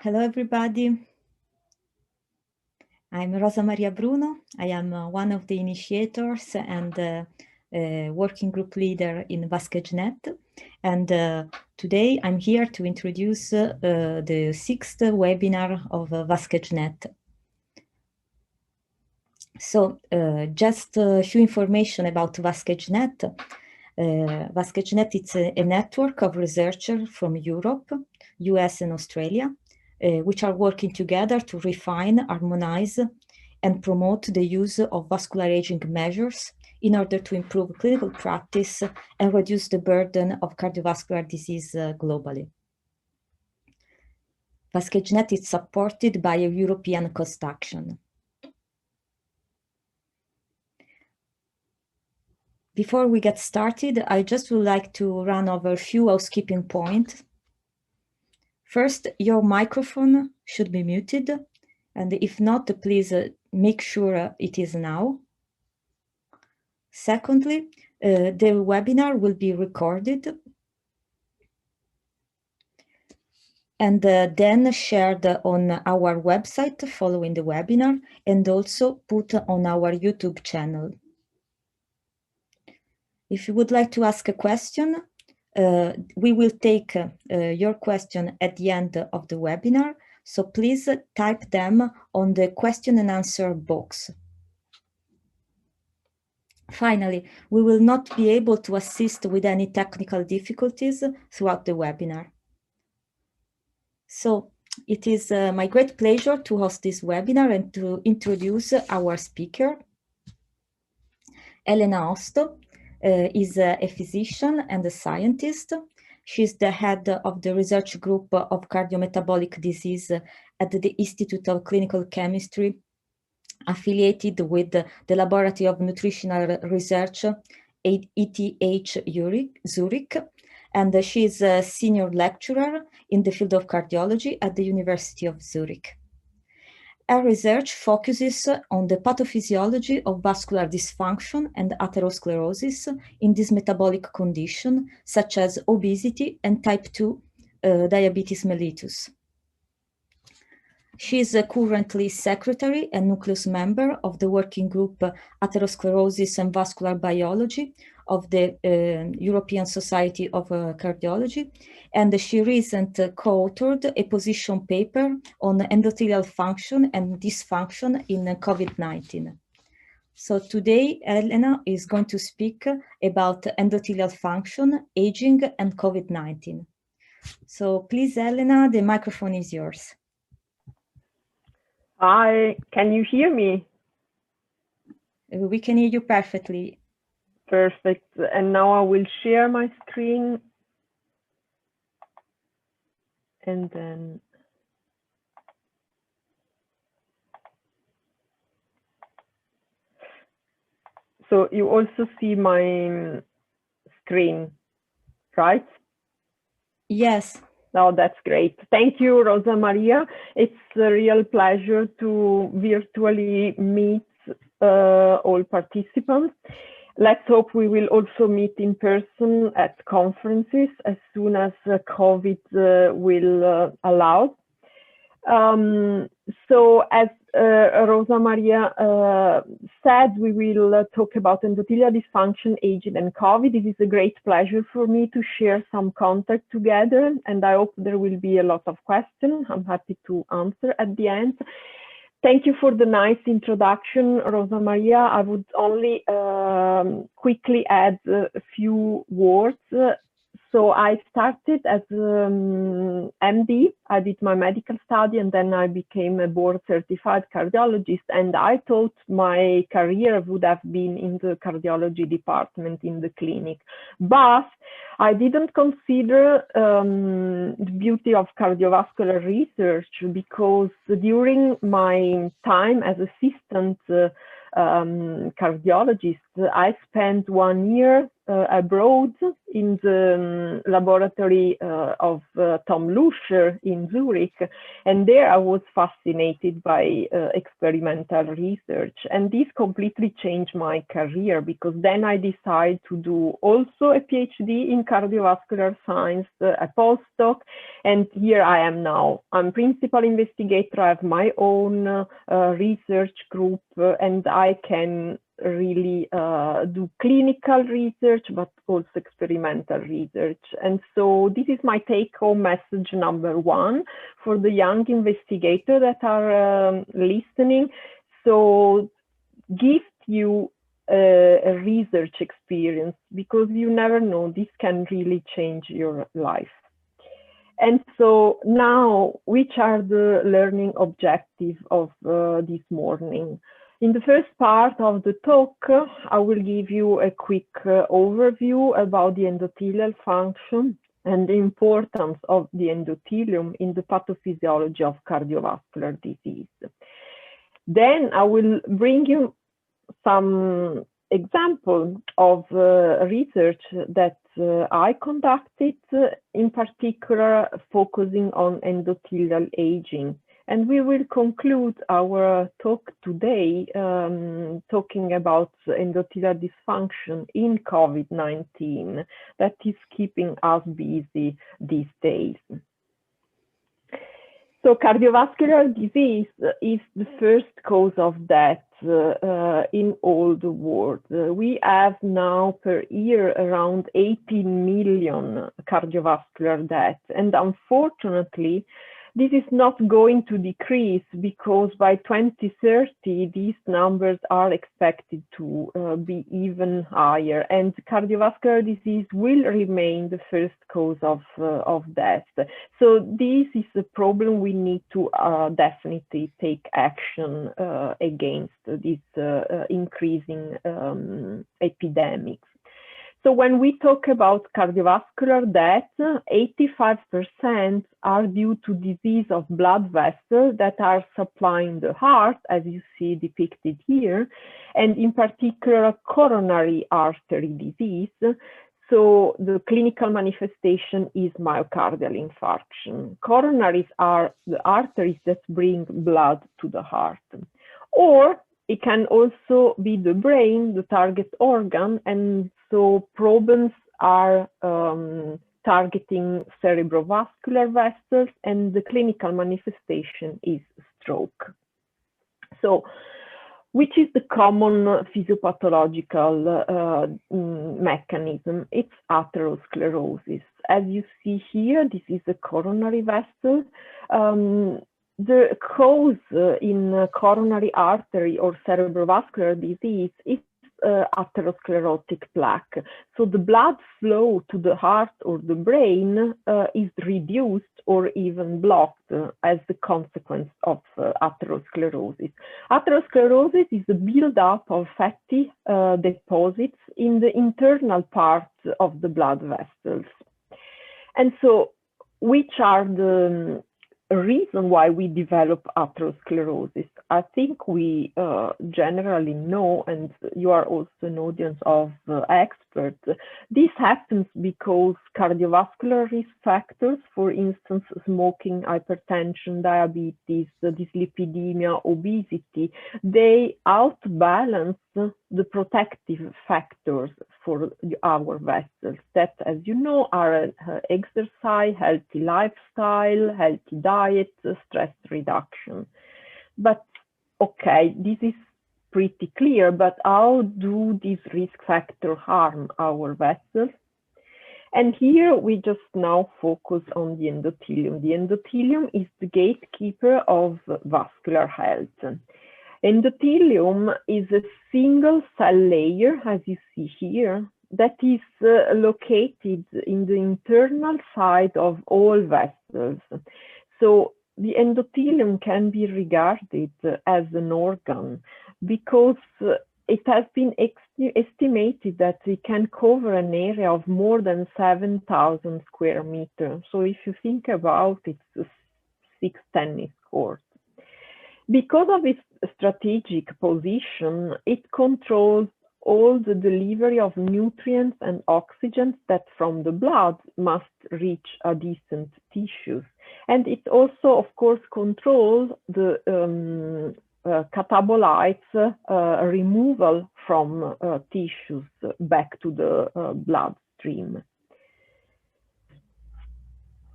Hello, everybody. I'm Rosa Maria Bruno. I am one of the initiators and working group leader in VascAgeNet. And today I'm here to introduce the 6th webinar of VascAgeNet. So just a few information about VascAgeNet. VascAgeNet is a network of researchers from Europe, US and Australia, which are working together to refine, harmonize, and promote the use of vascular aging measures in order to improve clinical practice and reduce the burden of cardiovascular disease globally. VascAgeNet is supported by a European cost action. Before we get started, I just would like to run over a few housekeeping points. First, your microphone should be muted, and if not, please make sure it is now. Secondly, the webinar will be recorded and then shared on our website following the webinar and also put on our YouTube channel. If you would like to ask a question, we will take your question at the end of the webinar, so please type them on the question and answer box. Finally, we will not be able to assist with any technical difficulties throughout the webinar. So it is my great pleasure to host this webinar and to introduce our speaker. Elena Osto is a physician and a scientist. She's the head of the research group of cardio-metabolic disease at the Institute of Clinical Chemistry, affiliated with the Laboratory of Nutritional Research, ETH Zurich, and she is a senior lecturer in the field of cardiology at the University of Zurich. Her research focuses on the pathophysiology of vascular dysfunction and atherosclerosis in this metabolic condition, such as obesity and type 2 diabetes mellitus. She is currently secretary and nucleus member of the working group Atherosclerosis and Vascular Biology of the European Society of Cardiology, and she recently co-authored a position paper on endothelial function and dysfunction in COVID-19. So today, Elena is going to speak about endothelial function, aging, and COVID-19. So please, Elena, the microphone is yours. Hi, can you hear me? We can hear you perfectly. Perfect. And now I will share my screen. And then so you also see my screen, right? Yes. Oh, that's great. Thank you, Rosa Maria. It's a real pleasure to virtually meet all participants. Let's hope we will also meet in person at conferences as soon as COVID will allow. So as Rosa Maria said, we will talk about endothelial dysfunction, aging, and COVID. It is a great pleasure for me to share some content together, and I hope there will be a lot of questions. I'm happy to answer at the end. Thank you for the nice introduction, Rosa Maria. I would only quickly add a few words. So I started as MD. I did my medical study and then I became a board certified cardiologist, and I thought my career would have been in the cardiology department in the clinic. But I didn't consider the beauty of cardiovascular research, because during my time as assistant cardiologist, I spent 1 year abroad in the laboratory of Tom Luscher in Zurich, and there I was fascinated by experimental research, and this completely changed my career, because then I decided to do also a PhD in cardiovascular science, a postdoc, and here I am now. I'm principal investigator. I have my own research group, and I can really do clinical research, but also experimental research. And so this is my take-home message number one for the young investigators that are listening. So gift you a research experience, because you never know, this can really change your life. And so now, which are the learning objectives of this morning? In the first part of the talk, I will give you a quick overview about the endothelial function and the importance of the endothelium in the pathophysiology of cardiovascular disease. Then I will bring you some examples of research that I conducted, in particular focusing on endothelial aging. And we will conclude our talk today talking about endothelial dysfunction in COVID-19 that is keeping us busy these days. So cardiovascular disease is the first cause of death in all the world. We have now per year around 18 million cardiovascular deaths, and unfortunately, this is not going to decrease, because by 2030, these numbers are expected to be even higher, and cardiovascular disease will remain the first cause of death. So this is a problem we need to definitely take action against this increasing epidemics. So when we talk about cardiovascular death, 85% are due to disease of blood vessels that are supplying the heart, as you see depicted here, and in particular coronary artery disease. So the clinical manifestation is myocardial infarction. Coronaries are the arteries that bring blood to the heart. Or it can also be the brain, the target organ, and so problems are targeting cerebrovascular vessels, and the clinical manifestation is stroke. So, which is the common physiopathological mechanism? It's atherosclerosis. As you see here, this is a coronary vessel. The cause in coronary artery or cerebrovascular disease is atherosclerotic plaque. So the blood flow to the heart or the brain is reduced or even blocked as the consequence of atherosclerosis. Atherosclerosis is the buildup of fatty deposits in the internal parts of the blood vessels. And so, which are the reason why we develop atherosclerosis? I think we generally know, and you are also an audience of experts. This happens because cardiovascular risk factors, for instance, smoking, hypertension, diabetes, dyslipidemia, obesity, they outbalance the protective factors for our vessels that, as you know, are exercise, healthy lifestyle, healthy diet, stress reduction. But okay, this is pretty clear, but how do these risk factors harm our vessels? And here we just now focus on the endothelium. The endothelium is the gatekeeper of vascular health. Endothelium is a single cell layer, as you see here, that is located in the internal side of all vessels. So the endothelium can be regarded as an organ because it has been estimated that it can cover an area of more than 7,000 square meters. So if you think about it, it's 6 tennis courts. Because of its strategic position, it controls all the delivery of nutrients and oxygen that from the blood must reach adjacent tissues. And it also, of course, controls the catabolites removal from tissues back to the bloodstream.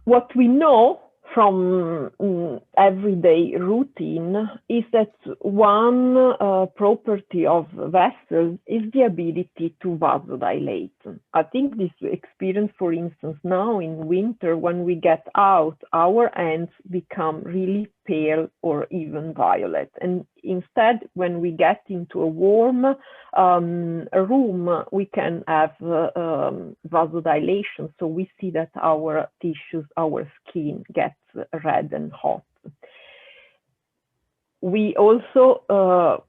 What we know from everyday routine is that one property of vessels is the ability to vasodilate. I think this experience, for instance, now in winter, when we get out, our hands become really pale or even violet. And instead, when we get into a warm room, we can have vasodilation. So we see that our tissues, our skin gets red and hot. We also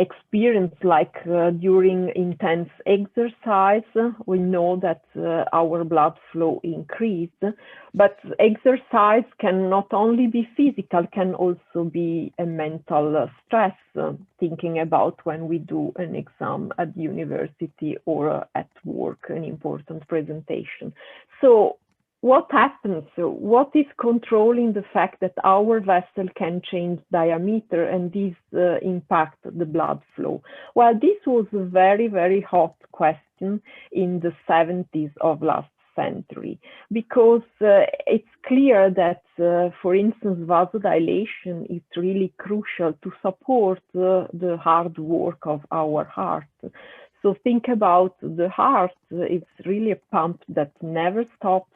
experience, like during intense exercise, we know that our blood flow increased, but exercise can not only be physical, can also be a mental stress, thinking about when we do an exam at university or at work, an important presentation. So what happens? What is controlling the fact that our vessel can change diameter and this impact the blood flow? Well, this was a very, very hot question in the 70s of last century, because it's clear that, for instance, vasodilation is really crucial to support the hard work of our heart. So think about the heart. It's really a pump that never stops,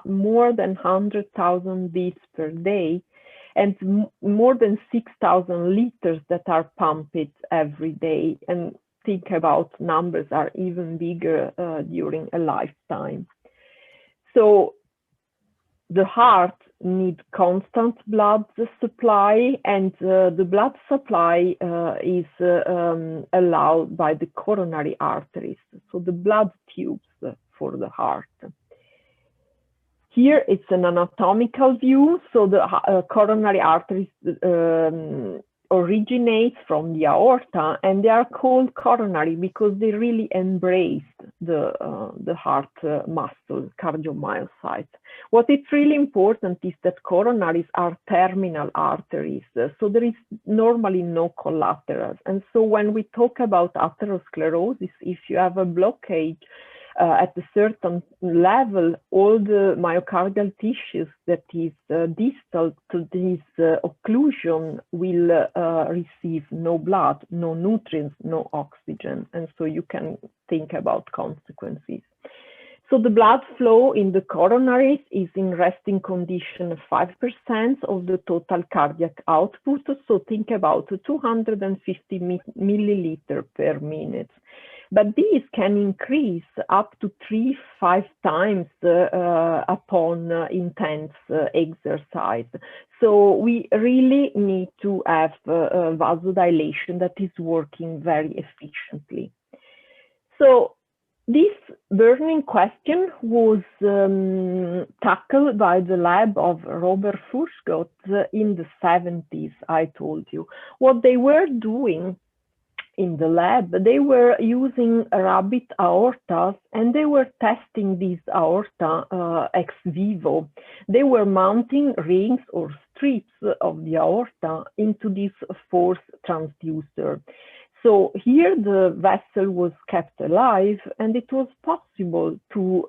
more than 100,000 beats per day, and more than 6,000 liters that are pumped every day. And think about numbers are even bigger during a lifetime. So the heart needs constant blood supply, and the blood supply is allowed by the coronary arteries, so the blood tubes for the heart. Here it's an anatomical view, so the coronary arteries originate from the aorta, and they are called coronary because they really embrace the heart muscle, cardiomyocyte. What is really important is that coronaries are terminal arteries, so there is normally no collaterals. And so when we talk about atherosclerosis, if you have a blockage at a certain level, all the myocardial tissues that is distal to this occlusion will receive no blood, no nutrients, no oxygen. And so you can think about consequences. So the blood flow in the coronaries is in resting condition of 5% of the total cardiac output. So think about 250 milliliter per minute. But these can increase up to 3-5 times upon intense exercise. So we really need to have vasodilation that is working very efficiently. So this burning question was tackled by the lab of Robert Furchgott in the 70s, I told you. What they were doing in the lab, they were using rabbit aortas, and they were testing these aorta ex vivo. They were mounting rings or strips of the aorta into this force transducer. So here the vessel was kept alive, and it was possible to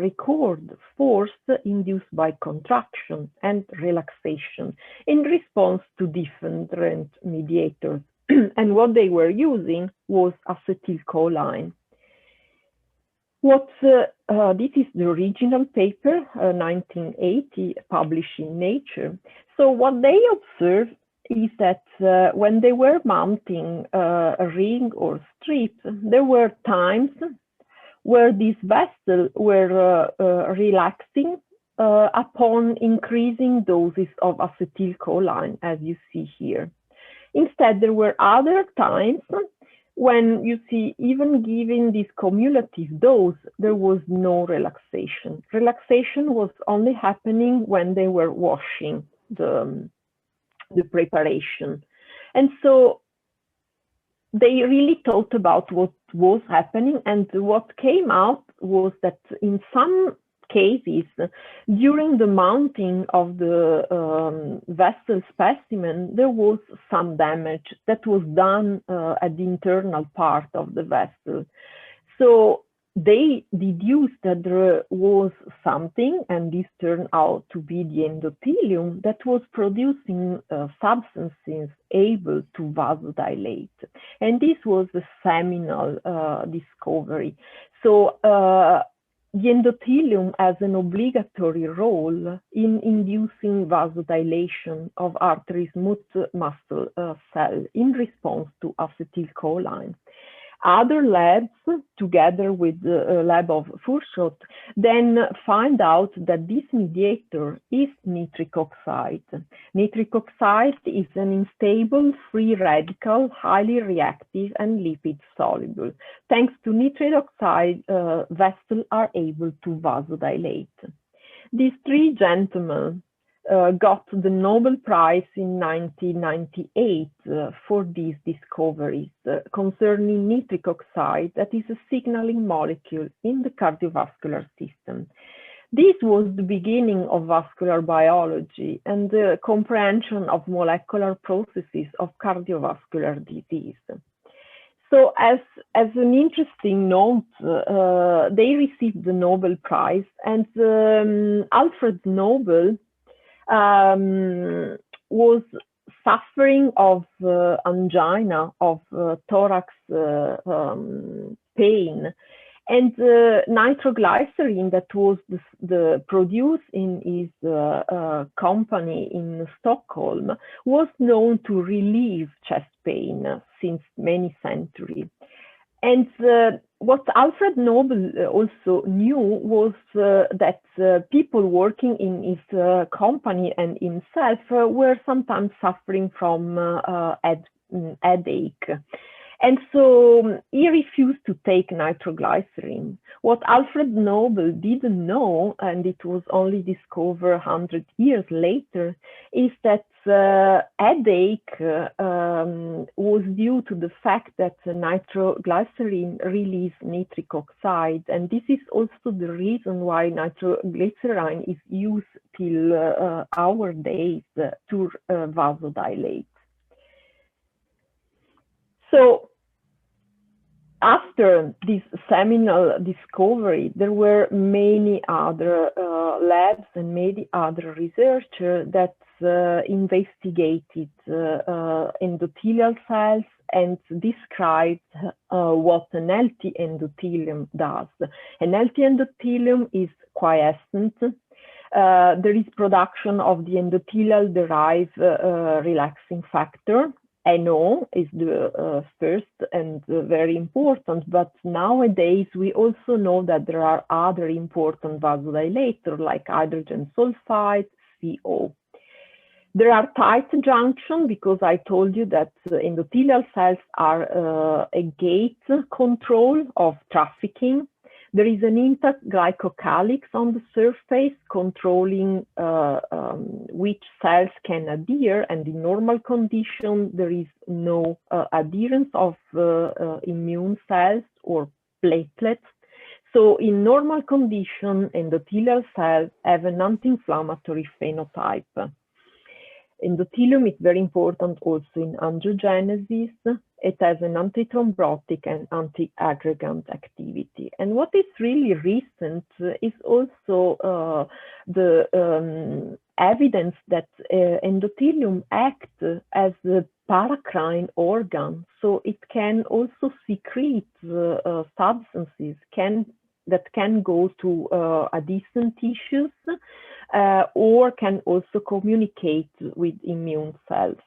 record force induced by contraction and relaxation in response to different mediators. And what they were using was acetylcholine. This is the original paper, 1980, published in Nature. So what they observed is that when they were mounting a ring or strip, there were times where these vessels were relaxing upon increasing doses of acetylcholine, as you see here. Instead, there were other times when you see, even giving this cumulative dose, there was no relaxation. Relaxation was only happening when they were washing the preparation. And so they really thought about what was happening, and what came out was that in some cases, during the mounting of the vessel specimen, there was some damage that was done at the internal part of the vessel. So they deduced that there was something, and this turned out to be the endothelium, that was producing substances able to vasodilate. And this was the seminal discovery. So the endothelium has an obligatory role in inducing vasodilation of artery smooth muscle cell in response to acetylcholine. Other labs, together with the lab of Furchot, then find out that this mediator is nitric oxide. Nitric oxide is an unstable free radical, highly reactive and lipid soluble. Thanks to nitric oxide, vessels are able to vasodilate. These three gentlemen got the Nobel Prize in 1998 for these discoveries concerning nitric oxide, that is a signaling molecule in the cardiovascular system. This was the beginning of vascular biology and the comprehension of molecular processes of cardiovascular disease. So as an interesting note, they received the Nobel Prize, and Alfred Nobel was suffering of angina, of thorax pain, and nitroglycerin that was produced in his company in Stockholm was known to relieve chest pain since many centuries. And what Alfred Nobel also knew was that people working in his company and himself were sometimes suffering from headache. And so he refused to take nitroglycerin. What Alfred Nobel didn't know, and it was only discovered 100 years later, is that headache was due to the fact that nitroglycerin released nitric oxide. And this is also the reason why nitroglycerin is used till our days to vasodilate. So after this seminal discovery, there were many other labs and many other researchers that investigated endothelial cells and described what an healthy endothelium does. An healthy endothelium is quiescent. There is production of the endothelial-derived relaxing factor. NO is the first and very important, but nowadays we also know that there are other important vasodilators like hydrogen sulfide, CO. There are tight junctions because I told you that endothelial cells are a gate control of trafficking. There is an intact glycocalyx on the surface controlling which cells can adhere, and in normal condition there is no adherence of immune cells or platelets. So in normal condition, endothelial cells have an anti-inflammatory phenotype. Endothelium is very important also in angiogenesis. It has an antithrombotic and anti-aggregant activity. And what is really recent is also the evidence that endothelium acts as a paracrine organ. So it can also secrete substances that can go to adjacent tissues or can also communicate with immune cells.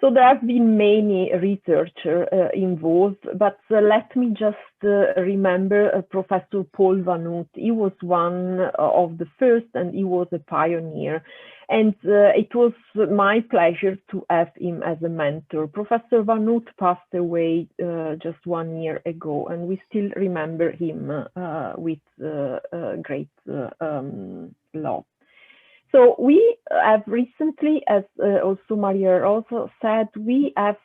So there have been many researchers involved, but let me just remember Professor Paul Van Hout. He was one of the first and he was a pioneer. And it was my pleasure to have him as a mentor. Professor Van Hout passed away just 1 year ago, and we still remember him with great love. So we have recently, as also Maria Rosa said, we have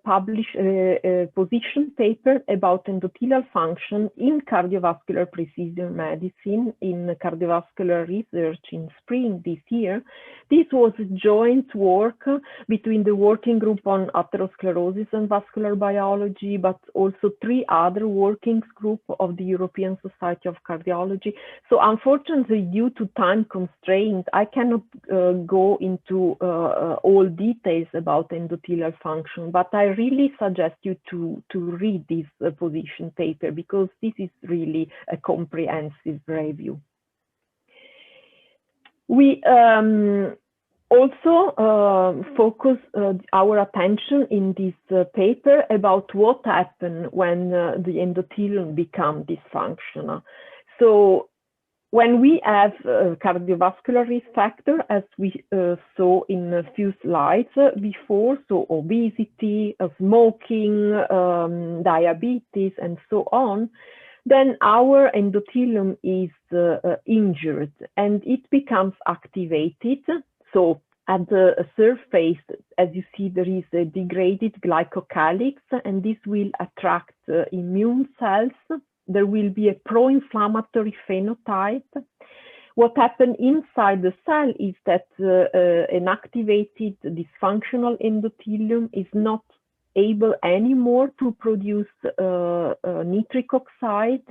published a position paper about endothelial function in cardiovascular precision medicine in cardiovascular research in spring this year. This was a joint work between the working group on atherosclerosis and vascular biology, but also 3 other working groups of the European Society of Cardiology. So unfortunately, due to time constraints, I cannot go into all details about endothelial function, but I really suggest you to read this position paper, because this is really a comprehensive review. We also focus our attention in this paper about what happens when the endothelium becomes dysfunctional. So when we have cardiovascular risk factor, as we saw in a few slides before, so obesity, smoking, diabetes, and so on, then our endothelium is injured and it becomes activated. So at the surface, as you see, there is a degraded glycocalyx, and this will attract immune cells. There will be a pro-inflammatory phenotype. What happens inside the cell is that an activated dysfunctional endothelium is not able anymore to produce nitric oxide,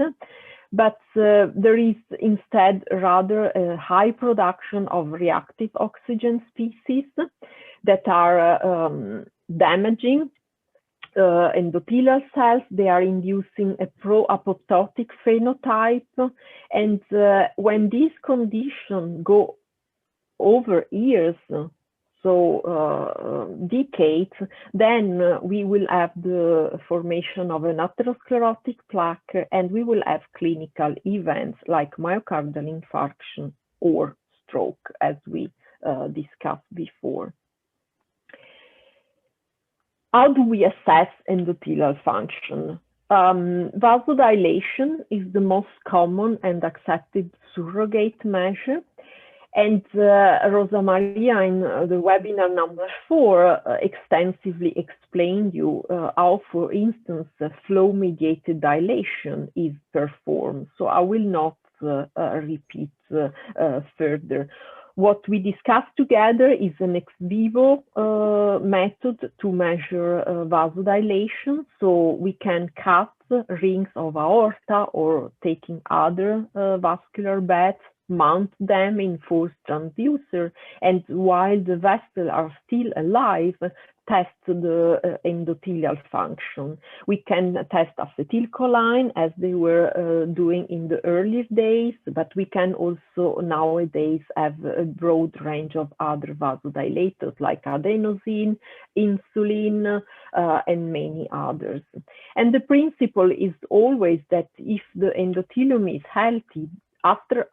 but there is instead rather a high production of reactive oxygen species that are damaging endothelial cells. They are inducing a pro-apoptotic phenotype, and when these conditions go over years, so decades, then we will have the formation of an atherosclerotic plaque, and we will have clinical events like myocardial infarction or stroke, as we discussed before. How do we assess endothelial function? Vasodilation is the most common and accepted surrogate measure. And Rosa Maria, in the webinar number 4, extensively explained you how, for instance, flow-mediated dilation is performed. So I will not repeat further. What we discussed together is an ex vivo method to measure vasodilation. So we can cut rings of aorta or taking other vascular beds, mount them in forced transducer, and while the vessels are still alive, test the endothelial function. We can test acetylcholine as they were doing in the earlier days, but we can also nowadays have a broad range of other vasodilators like adenosine, insulin, and many others. And the principle is always that if the endothelium is healthy, after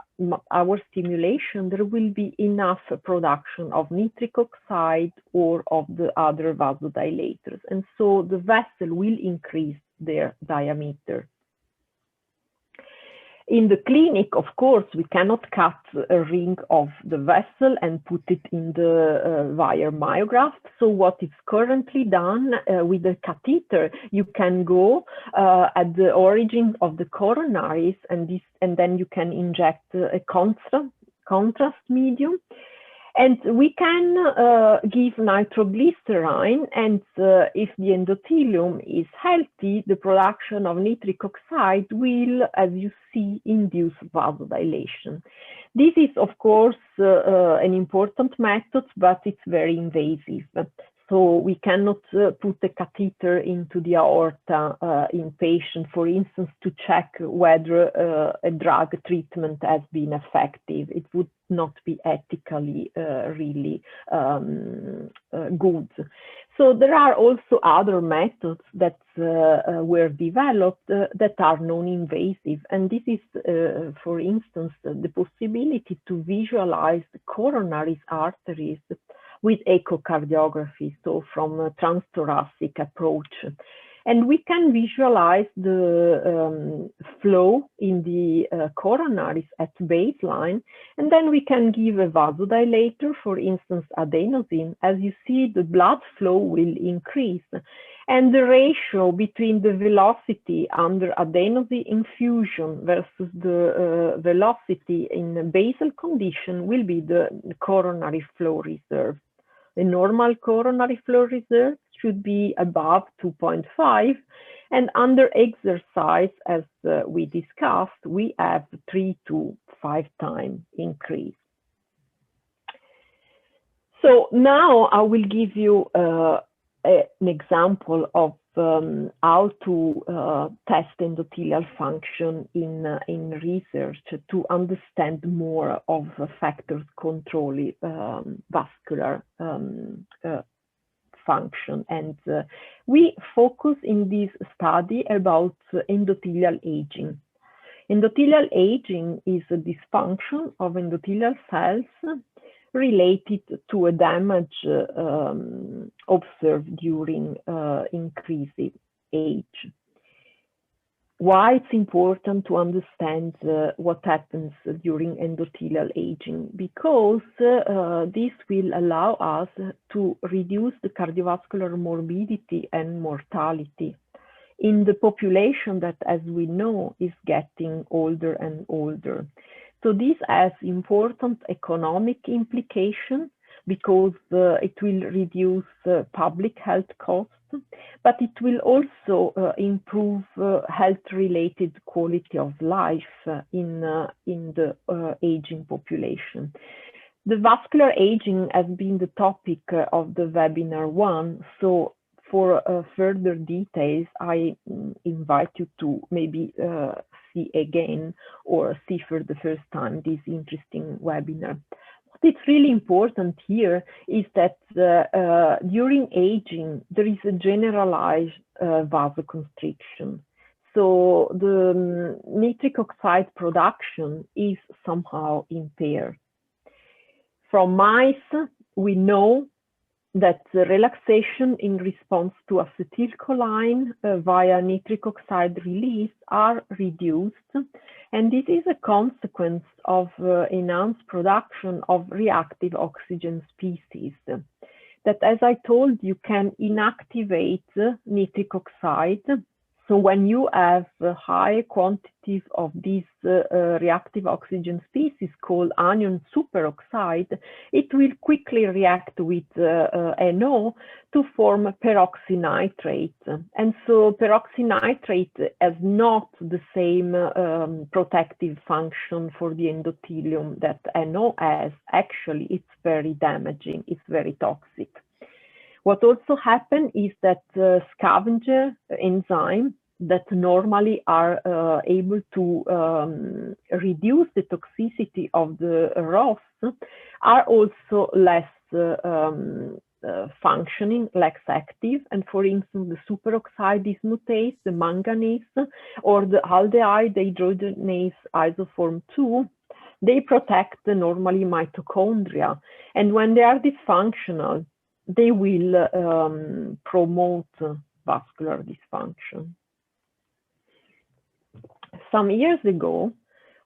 our stimulation, there will be enough production of nitric oxide or of the other vasodilators. And so the vessel will increase their diameter. In the clinic, of course, we cannot cut a ring of the vessel and put it in the wire myograft. So what is currently done with the catheter, you can go at the origin of the coronaries, and then you can inject a contrast medium. And we can give nitroglycerin, and if the endothelium is healthy, the production of nitric oxide will, as you see, induce vasodilation. This is, of course, an important method, but it's very invasive. So we cannot put a catheter into the aorta in patient, for instance, to check whether a drug treatment has been effective. It would not be ethically really good. So there are also other methods that were developed that are non-invasive. And this is, for instance, the possibility to visualize the coronary arteries with echocardiography, so from a transthoracic approach. And we can visualize the flow in the coronaries at baseline, and then we can give a vasodilator, for instance, adenosine. As you see, the blood flow will increase, and the ratio between the velocity under adenosine infusion versus the velocity in basal condition will be the coronary flow reserve. The normal coronary flow reserve should be above 2.5, and under exercise, as we discussed, we have 3 to 5 times increase. So now I will give you an example of how to test endothelial function in research to understand more of factors controlling vascular function. And we focus in this study about endothelial aging. Endothelial aging is a dysfunction of endothelial cells related to a damage observed during increasing age. Why it's important to understand what happens during endothelial aging? Because this will allow us to reduce the cardiovascular morbidity and mortality in the population that, as we know, is getting older and older. So this has important economic implications because it will reduce public health costs, but it will also improve health-related quality of life in the aging population. The vascular aging has been the topic of the webinar 1, so for further details, I invite you to maybe see again or see for the first time this interesting webinar. What is really important here is that during aging, there is a generalized vasoconstriction. So the nitric oxide production is somehow impaired. From mice, we know that the relaxation in response to acetylcholine via nitric oxide release are reduced, and this is a consequence of enhanced production of reactive oxygen species that, as I told you, can inactivate nitric oxide. So when you have high quantities of these reactive oxygen species called anion superoxide, it will quickly react with NO to form peroxynitrate. And so peroxynitrate has not the same protective function for the endothelium that NO has. Actually, it's very damaging, it's very toxic. What also happens is that scavenger enzymes that normally are able to reduce the toxicity of the ROS are also less functioning, less active. And for instance, the superoxide dismutase, the manganese, or the aldehyde dehydrogenase isoform 2, they protect the normally mitochondria. And when they are dysfunctional, they will promote vascular dysfunction. Some years ago,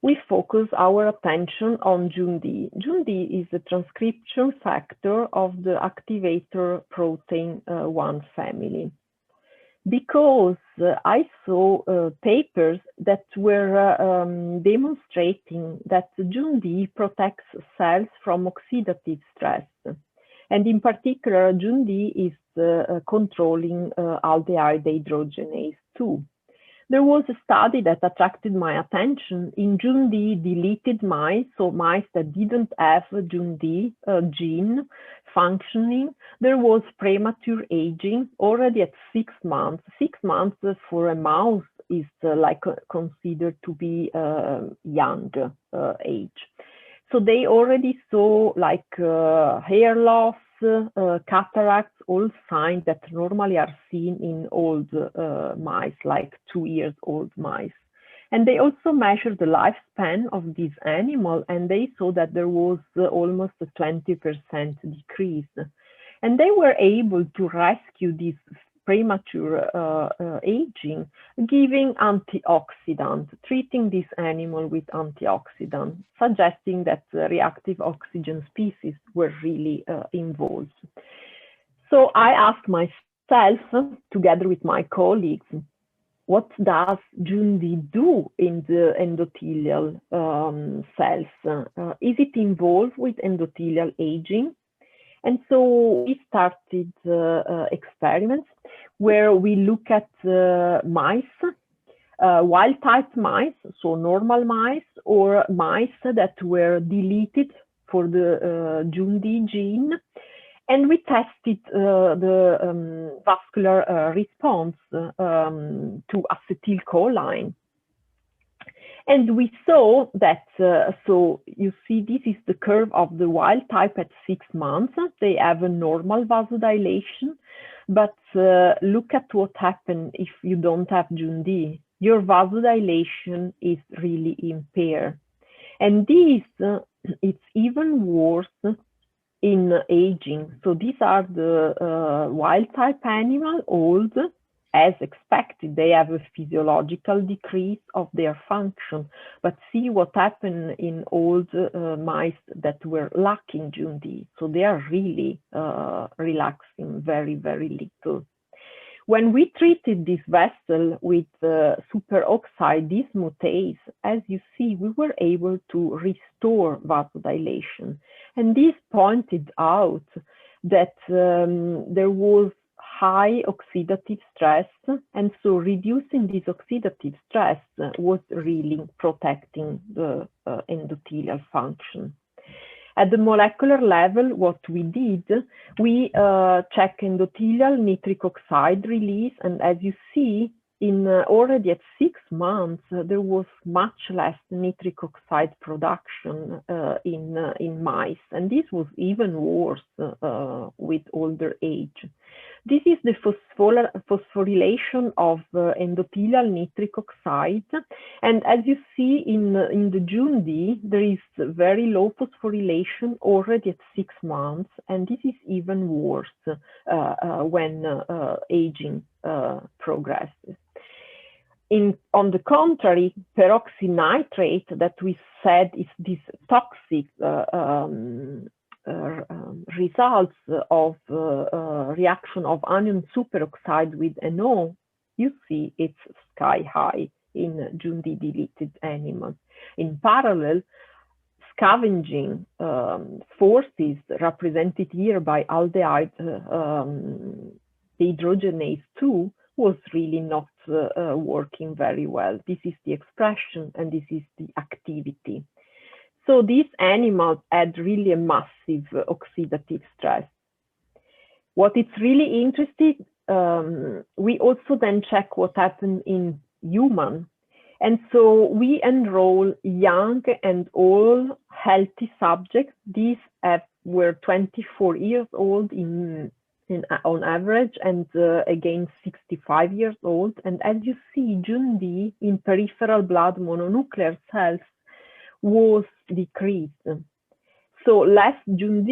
we focused our attention on JUND. JUND is a transcription factor of the activator protein 1 family. Because I saw papers that were demonstrating that JUND protects cells from oxidative stress. And in particular, JUND is controlling aldehyde dehydrogenase 2. There was a study that attracted my attention in JUND deleted mice, so mice that didn't have a JUND gene functioning. There was premature aging already at 6 months. 6 months for a mouse is considered to be young age. So they already saw hair loss, cataracts, all signs that normally are seen in old mice, like 2-year-old mice. And they also measured the lifespan of this animal, and they saw that there was almost a 20% decrease. And they were able to rescue these premature aging, giving antioxidant, treating this animal with antioxidant, suggesting that reactive oxygen species were really involved. So I asked myself, together with my colleagues, what does JUND do in the endothelial cells? Is it involved with endothelial aging? And so we started experiments where we look at mice, wild-type mice, so normal mice, or mice that were deleted for the JUND gene. And we tested the vascular response to acetylcholine. And we saw that, so you see, this is the curve of the wild type at 6 months. They have a normal vasodilation, but look at what happens if you don't have JUND. Your vasodilation is really impaired. And this, it's even worse in aging. So these are the wild type animal, old, as expected. They have a physiological decrease of their function, but see what happened in old mice that were lacking JUND. So they are really relaxing very, very little. When we treated this vessel with superoxide dismutase, as you see, we were able to restore vasodilation. And this pointed out that there was high oxidative stress, and so reducing this oxidative stress was really protecting the endothelial function. At the molecular level, what we did, we checked endothelial nitric oxide release, and as you see, in already at 6 months, there was much less nitric oxide production in mice, and this was even worse with older age. This is the phosphorylation of endothelial nitric oxide. And as you see in the JUND, there is very low phosphorylation already at 6 months. And this is even worse when aging progresses. On the contrary, peroxynitrate that we said is this toxic results of reaction of anion superoxide with NO, you see it's sky high in JUND deleted animals. In parallel, scavenging forces represented here by aldehyde dehydrogenase 2 was really not working very well. This is the expression and this is the activity. So these animals had really a massive oxidative stress. What is really interesting, we also then check what happened in human. And so we enroll young and old healthy subjects. These were 24 years old on average, and again 65 years old. And as you see, JUND in peripheral blood mononuclear cells was decreased. So less JUND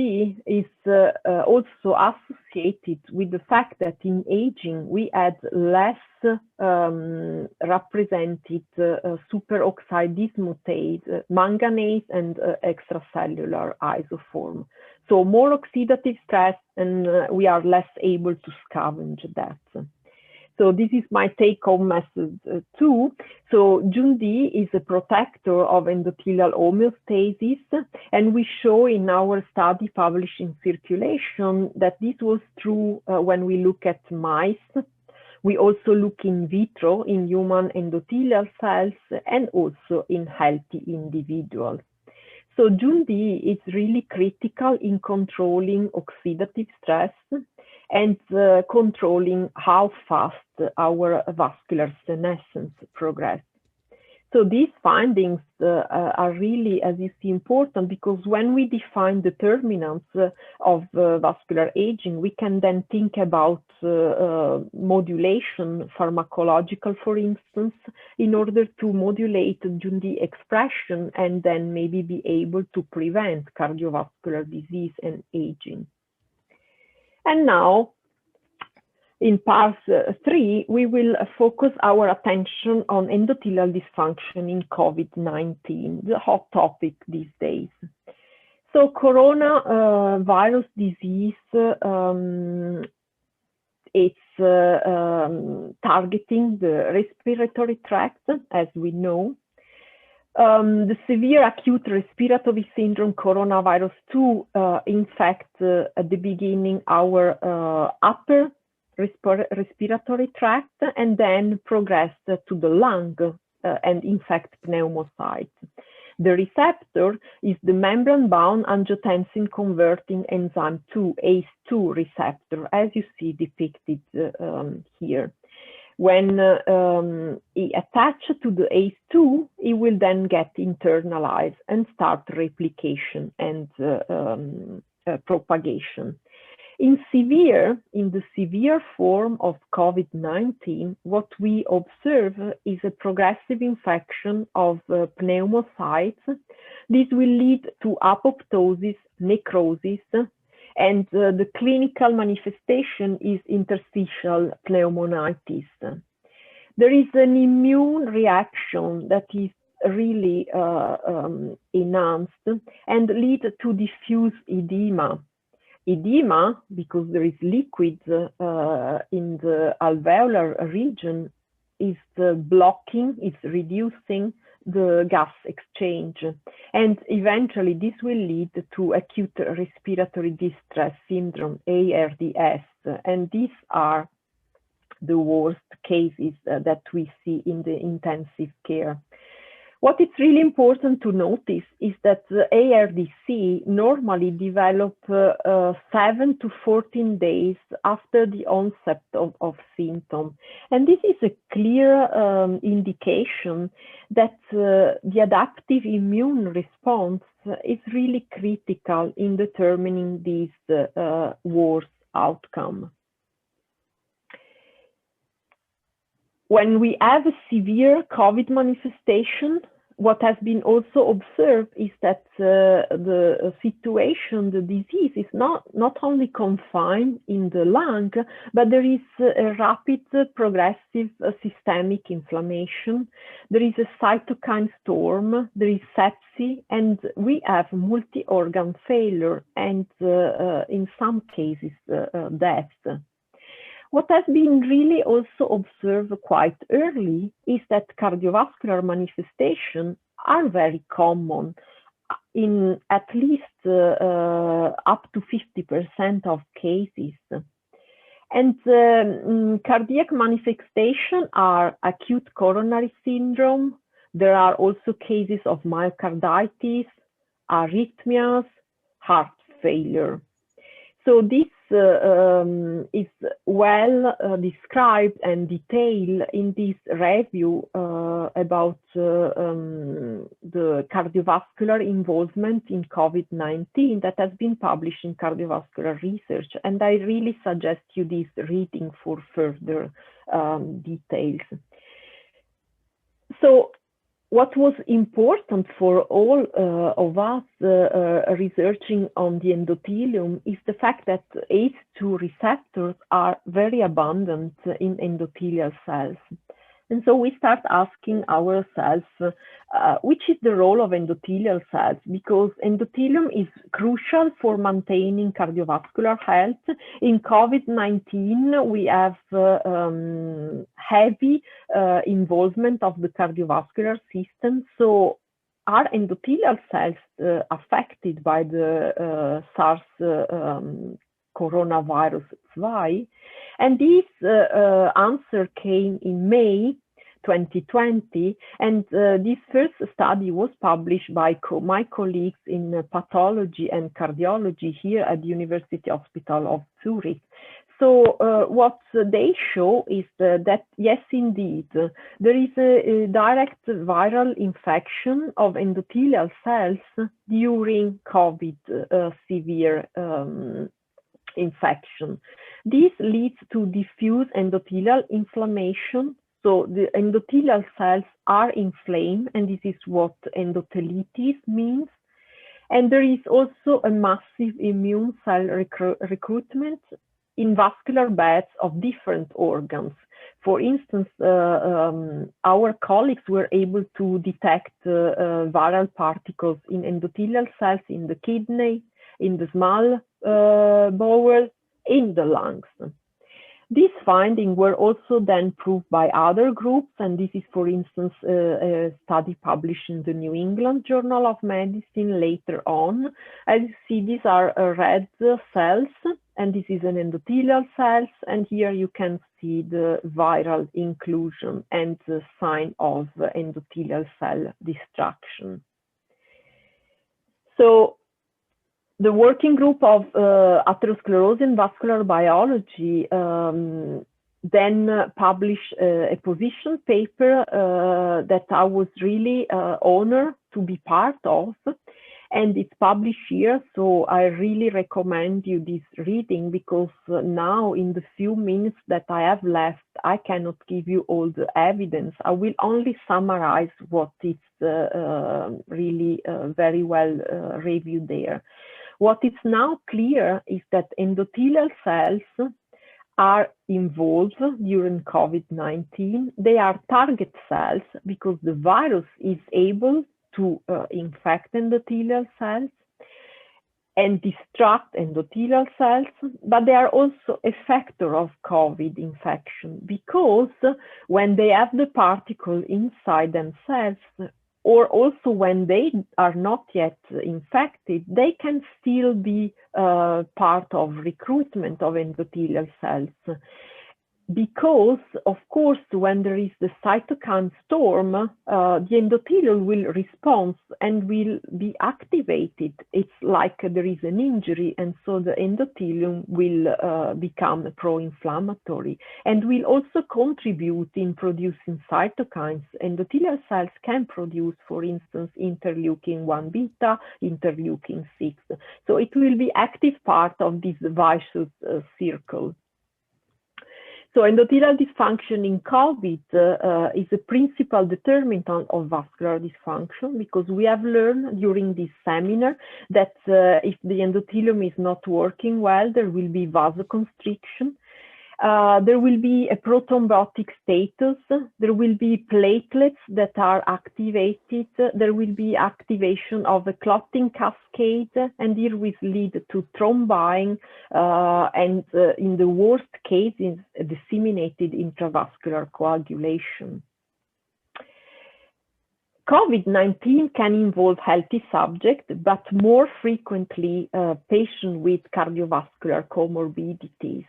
is also associated with the fact that in aging we had less represented superoxide dismutase, manganese, and extracellular isoform. So more oxidative stress, and we are less able to scavenge that. So this is my take-home message too. So JUND is a protector of endothelial homeostasis, and we show in our study published in Circulation that this was true when we look at mice. We also look in vitro in human endothelial cells and also in healthy individuals. So JUND is really critical in controlling oxidative stress and controlling how fast our vascular senescence progresses. So these findings are really, as you see, important, because when we define determinants of vascular aging, we can then think about modulation, pharmacological, for instance, in order to modulate JUND expression and then maybe be able to prevent cardiovascular disease and aging. And now In part 3, we will focus our attention on endothelial dysfunction in COVID-19, the hot topic these days. So coronavirus disease, it's targeting the respiratory tract, as we know. The severe acute respiratory syndrome coronavirus 2 infects at the beginning our upper respiratory tract and then progressed to the lung and infect pneumocytes. The receptor is the membrane-bound angiotensin converting enzyme 2, ACE2 receptor, as you see depicted here. When it attaches to the ACE2, it will then get internalized and start replication and propagation. In the severe form of COVID-19, what we observe is a progressive infection of pneumocytes. This will lead to apoptosis, necrosis, and the clinical manifestation is interstitial pneumonitis. There is an immune reaction that is really enhanced and leads to diffuse edema. Edema, because there is liquid in the alveolar region, is blocking, is reducing the gas exchange. And eventually this will lead to acute respiratory distress syndrome, ARDS. And these are the worst cases that we see in the intensive care. What is really important to notice is that the ARDS normally develop 7 to 14 days after the onset of symptoms. And this is a clear indication that the adaptive immune response is really critical in determining this worst outcome. When we have a severe COVID manifestation, what has been also observed is that the situation, the disease is not only confined in the lung, but there is a rapid progressive systemic inflammation. There is a cytokine storm, there is sepsis, and we have multi-organ failure and in some cases death. What has been really also observed quite early is that cardiovascular manifestations are very common in at least up to 50% of cases. And cardiac manifestations are acute coronary syndrome. There are also cases of myocarditis, arrhythmias, heart failure. So this is well described and detailed in this review about the cardiovascular involvement in COVID-19 that has been published in Cardiovascular Research. And I really suggest you this reading for further details. So what was important for all of us researching on the endothelium is the fact that ACE2 receptors are very abundant in endothelial cells. And so we start asking ourselves, which is the role of endothelial cells? Because endothelium is crucial for maintaining cardiovascular health. In COVID-19, we have heavy involvement of the cardiovascular system. So are endothelial cells affected by the SARS coronavirus? Why? And this answer came in May 2020, and this first study was published by my colleagues in pathology and cardiology here at the University Hospital of Zurich. So what they show is that, yes, indeed, there is a direct viral infection of endothelial cells during COVID severe infection. This leads to diffuse endothelial inflammation. So the endothelial cells are inflamed, and this is what endothelitis means. And there is also a massive immune cell recruitment in vascular beds of different organs. For instance, our colleagues were able to detect viral particles in endothelial cells in the kidney, in the small bowel, in the lungs. These findings were also then proved by other groups, and this is, for instance, a study published in the New England Journal of Medicine later on. As you see, these are red cells, and this is an endothelial cells, and here you can see the viral inclusion and the sign of endothelial cell destruction. So the working group of atherosclerosis and vascular biology then published a position paper that I was really honored to be part of, and it's published here. So I really recommend you this reading, because now in the few minutes that I have left, I cannot give you all the evidence. I will only summarize what is really very well reviewed there. What is now clear is that endothelial cells are involved during COVID-19. They are target cells because the virus is able to infect endothelial cells and destruct endothelial cells, but they are also a factor of COVID infection, because when they have the particle inside themselves, or also when they are not yet infected, they can still be part of recruitment of endothelial cells. Because, of course, when there is the cytokine storm, the endothelium will respond and will be activated. It's like there is an injury, and so the endothelium will become pro-inflammatory and will also contribute in producing cytokines. Endothelial cells can produce, for instance, interleukin-1 beta, interleukin-6. So it will be active part of this vicious circle. So endothelial dysfunction in COVID is a principal determinant of vascular dysfunction, because we have learned during this seminar that if the endothelium is not working well, there will be vasoconstriction. There will be a prothrombotic status, there will be platelets that are activated, there will be activation of a clotting cascade, and it will lead to thrombine and in the worst cases, disseminated intravascular coagulation. COVID-19 can involve healthy subjects, but more frequently patients with cardiovascular comorbidities.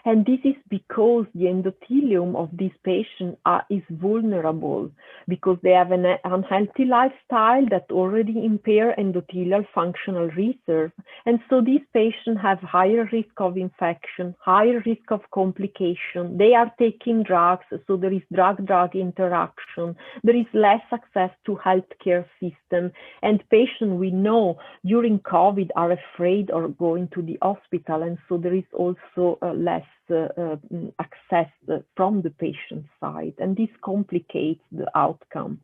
And this is because the endothelium of these patients is vulnerable, because they have an unhealthy lifestyle that already impair endothelial functional reserve. And so these patients have higher risk of infection, higher risk of complication. They are taking drugs, so there is drug-drug interaction. There is less access to healthcare system, and patients we know during COVID are afraid of going to the hospital, and so there is also less access from the patient side, and this complicates the outcome.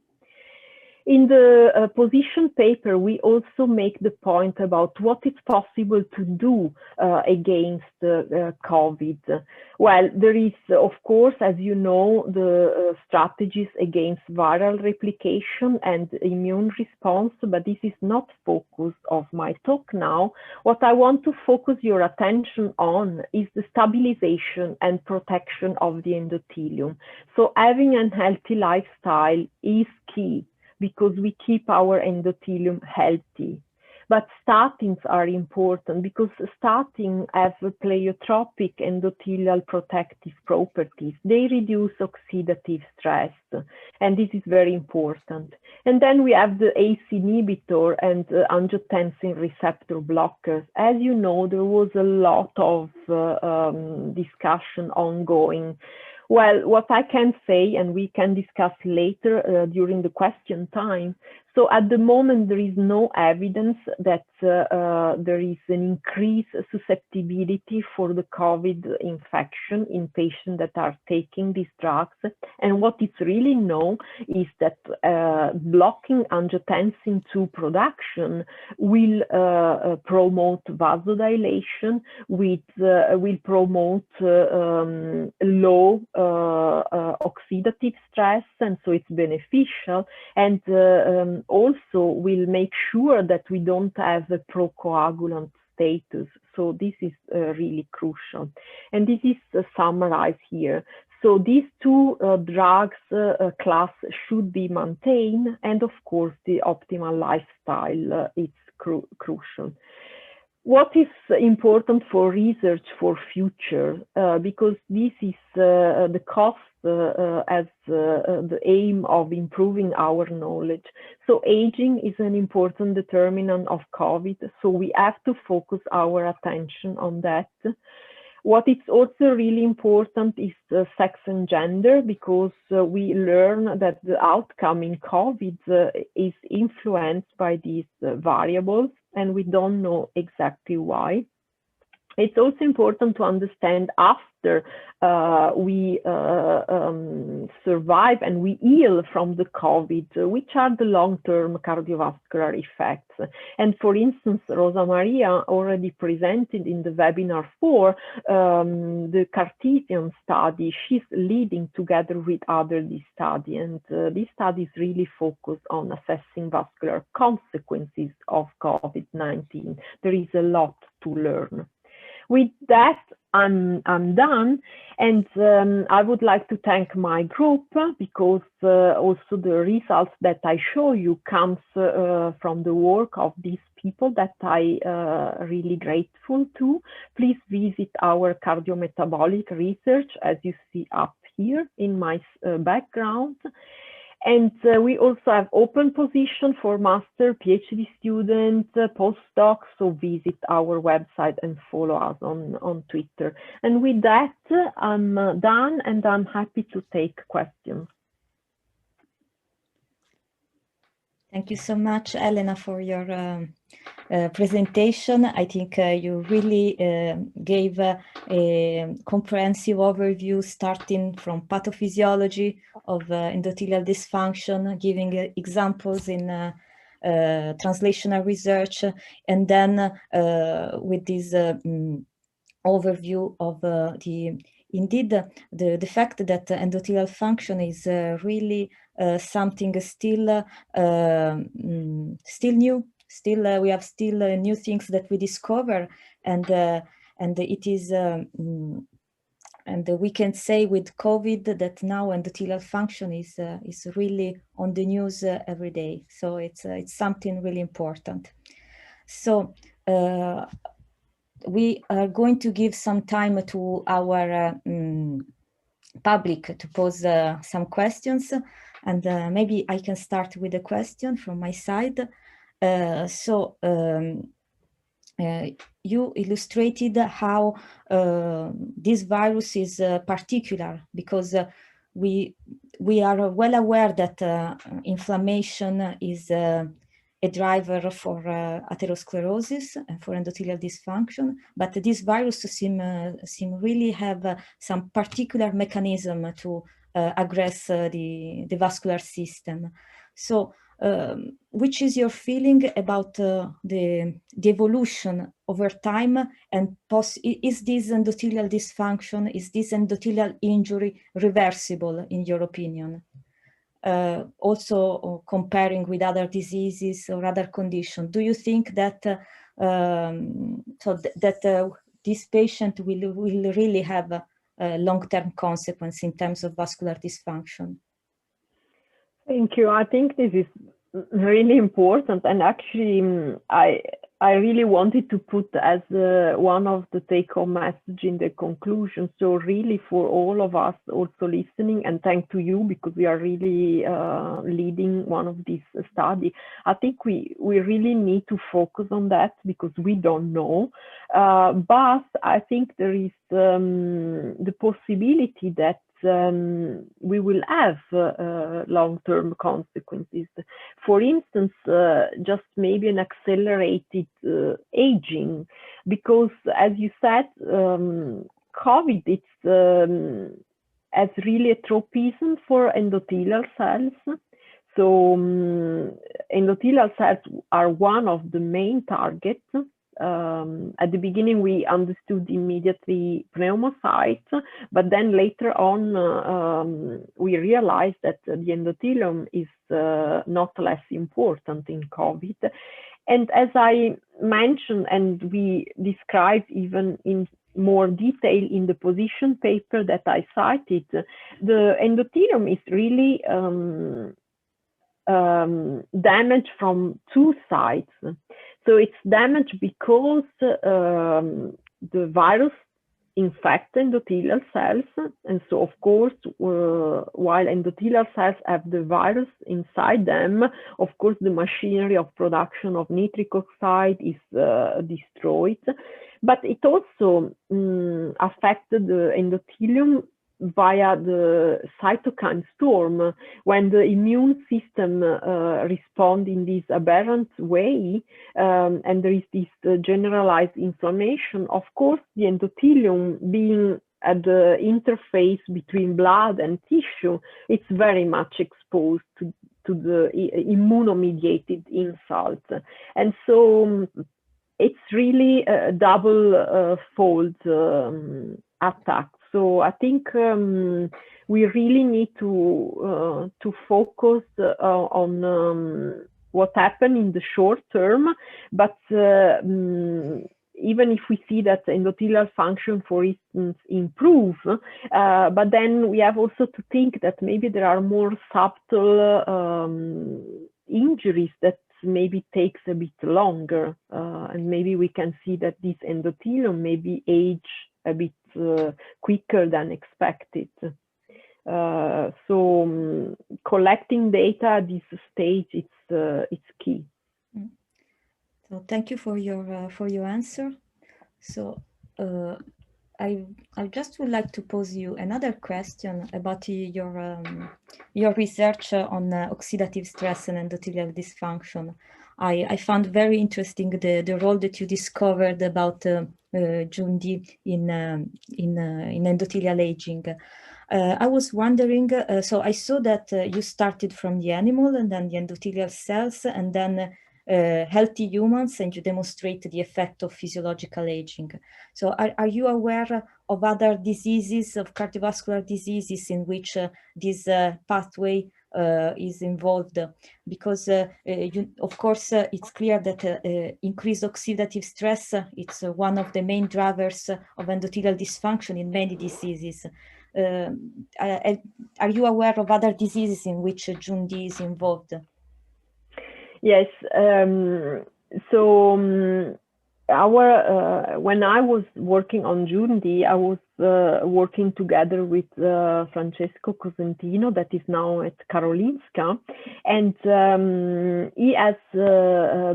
In the position paper, we also make the point about what is possible to do against COVID. Well, there is, of course, as you know, the strategies against viral replication and immune response, but this is not focus of my talk now. What I want to focus your attention on is the stabilization and protection of the endothelium. So having a healthy lifestyle is key, because we keep our endothelium healthy. But statins are important because statins have pleiotropic endothelial protective properties. They reduce oxidative stress, and this is very important. And then we have the ACE inhibitor and angiotensin receptor blockers. As you know, there was a lot of discussion ongoing. Well, what I can say, and we can discuss later during the question time, so at the moment there is no evidence that there is an increased susceptibility for the COVID infection in patients that are taking these drugs. And what is really known is that blocking angiotensin II production will promote vasodilation, will promote low oxidative stress, and so it's beneficial, and also will make sure that we don't have a procoagulant status. So this is really crucial. And this is summarized here. So these two drugs class should be maintained, and of course the optimal lifestyle is crucial. What is important for research for future, because this is the cost as the aim of improving our knowledge. So aging is an important determinant of COVID, so we have to focus our attention on that. What is also really important is sex and gender, because we learn that the outcome in COVID is influenced by these variables, and we don't know exactly why. It's also important to understand after we survive and we heal from the COVID, which are the long-term cardiovascular effects. And for instance, Rosa Maria already presented in the webinar 4 the Cartesian study. She's leading together with others this study, and this study is really focused on assessing vascular consequences of COVID-19. There is a lot to learn. With that, I'm done, and I would like to thank my group, because also the results that I show you comes from the work of these people that I really grateful to. Please visit our cardio-metabolic research, as you see up here in my background. And we also have open position for master, PhD students, postdocs, so visit our website and follow us on Twitter. And with that, I'm done, and I'm happy to take questions. Thank you so much, Elena, for your presentation. I think you really gave a comprehensive overview, starting from pathophysiology of endothelial dysfunction, giving examples in translational research, and then with this overview of the fact that endothelial function is really something still new. Still, we have still new things that we discover, and it is, and we can say with COVID that now endothelial function is really on the news every day. So it's something really important. So we are going to give some time to our public to pose some questions, and maybe I can start with a question from my side. You illustrated how this virus is particular, because we are well aware that inflammation is a driver for atherosclerosis and for endothelial dysfunction, but this virus seem really have some particular mechanism to aggress the vascular system. So which is your feeling about the evolution over time, and is this endothelial dysfunction, is this endothelial injury reversible in your opinion? Also comparing with other diseases or other conditions, do you think that this patient will really have a long-term consequence in terms of vascular dysfunction? Thank you. I think this is really important, and actually I really wanted to put as one of the take-home message in the conclusion. So really for all of us also listening, and thank to you, because we are really leading one of these studies. I think we really need to focus on that, because we don't know. But I think there is the possibility that we will have long-term consequences. For instance, just maybe an accelerated aging, because as you said, COVID, has really a tropism for endothelial cells. So endothelial cells are one of the main targets. At the beginning, we understood immediately pneumocytes, but then later on, we realized that the endothelium is not less important in COVID. And as I mentioned, and we described even in more detail in the position paper that I cited, the endothelium is really damaged from two sides. So it's damaged because the virus infects endothelial cells. And so, of course, while endothelial cells have the virus inside them, of course, the machinery of production of nitric oxide is destroyed. But it also affected the endothelium via the cytokine storm. When the immune system responds in this aberrant way, and there is this generalized inflammation, of course, the endothelium being at the interface between blood and tissue, it's very much exposed to the immunomediated insult. And so it's really a double fold attack. So I think we really need to focus on what happened in the short term, but even if we see that endothelial function, for instance, improve, but then we have also to think that maybe there are more subtle injuries that maybe takes a bit longer, and maybe we can see that this endothelium maybe age a bit quicker than expected. So collecting data at this stage, it's key. So thank you for your answer. So I just would like to pose you another question about your research on oxidative stress and endothelial dysfunction. I found very interesting the role that you discovered about JUNDI in endothelial aging. I was wondering, so I saw that you started from the animal and then the endothelial cells and then healthy humans, and you demonstrate the effect of physiological aging. So are you aware of other diseases, of cardiovascular diseases in which this pathway is involved? Because of course it's clear that increased oxidative stress, it's one of the main drivers of endothelial dysfunction in many diseases. Are you aware of other diseases in which JUNDI is involved? Yes, so when I was working on JUNDI, I was working together with Francesco Cosentino, that is now at Karolinska, and he has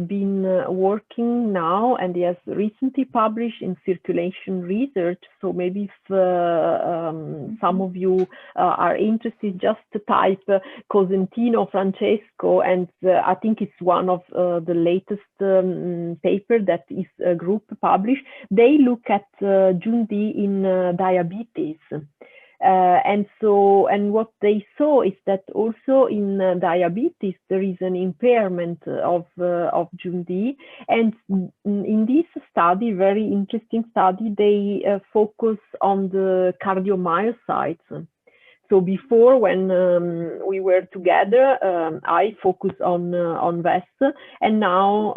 been working now, and he has recently published in Circulation Research. So maybe if some of you are interested, just type Cosentino Francesco, and I think it's one of the latest paper that is group published. They look at JUNDI in diabetes, and what they saw is that also in diabetes there is an impairment of JUNDI, and in this study, very interesting study, they focus on the cardiomyocytes. So before, when we were together, I focused on VAS, and now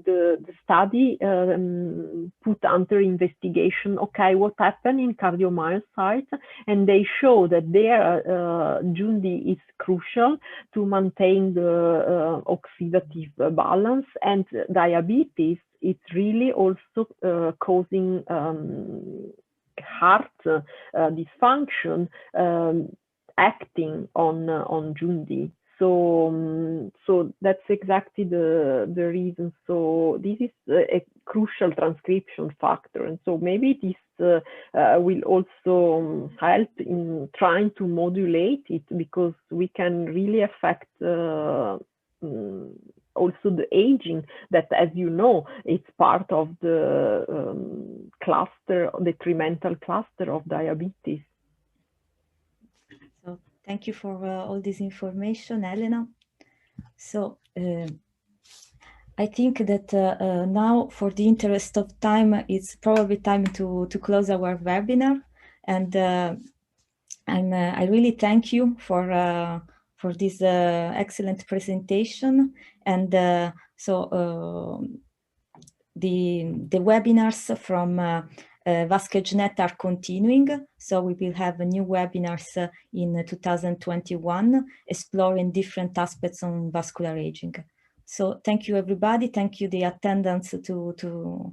the study put under investigation, okay, what happened in cardiomyocytes, and they show that there JUNDI is crucial to maintain the oxidative balance, and diabetes, it's really also causing heart dysfunction acting on JUNDI. So that's exactly the reason. So this is a crucial transcription factor, and so maybe this will also help in trying to modulate it, because we can really affect also the aging, that, as you know, it's part of the cluster, the detrimental cluster of diabetes. So thank you for all this information, Elena. So I think that now, for the interest of time, it's probably time to close our webinar. And I really thank you for this excellent presentation. And the webinars from VascAgeNet are continuing. So we will have new webinars in 2021, exploring different aspects on vascular aging. So thank you, everybody. Thank you, the attendants, to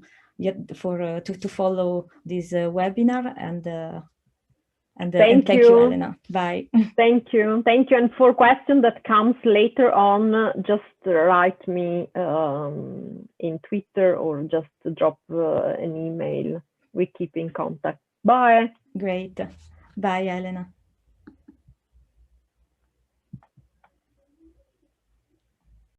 follow this webinar, and thank you, Elena. Bye. Thank you. Thank you. And for questions that comes later on, just write me in Twitter, or just drop an email. We keep in contact. Bye. Great. Bye, Elena.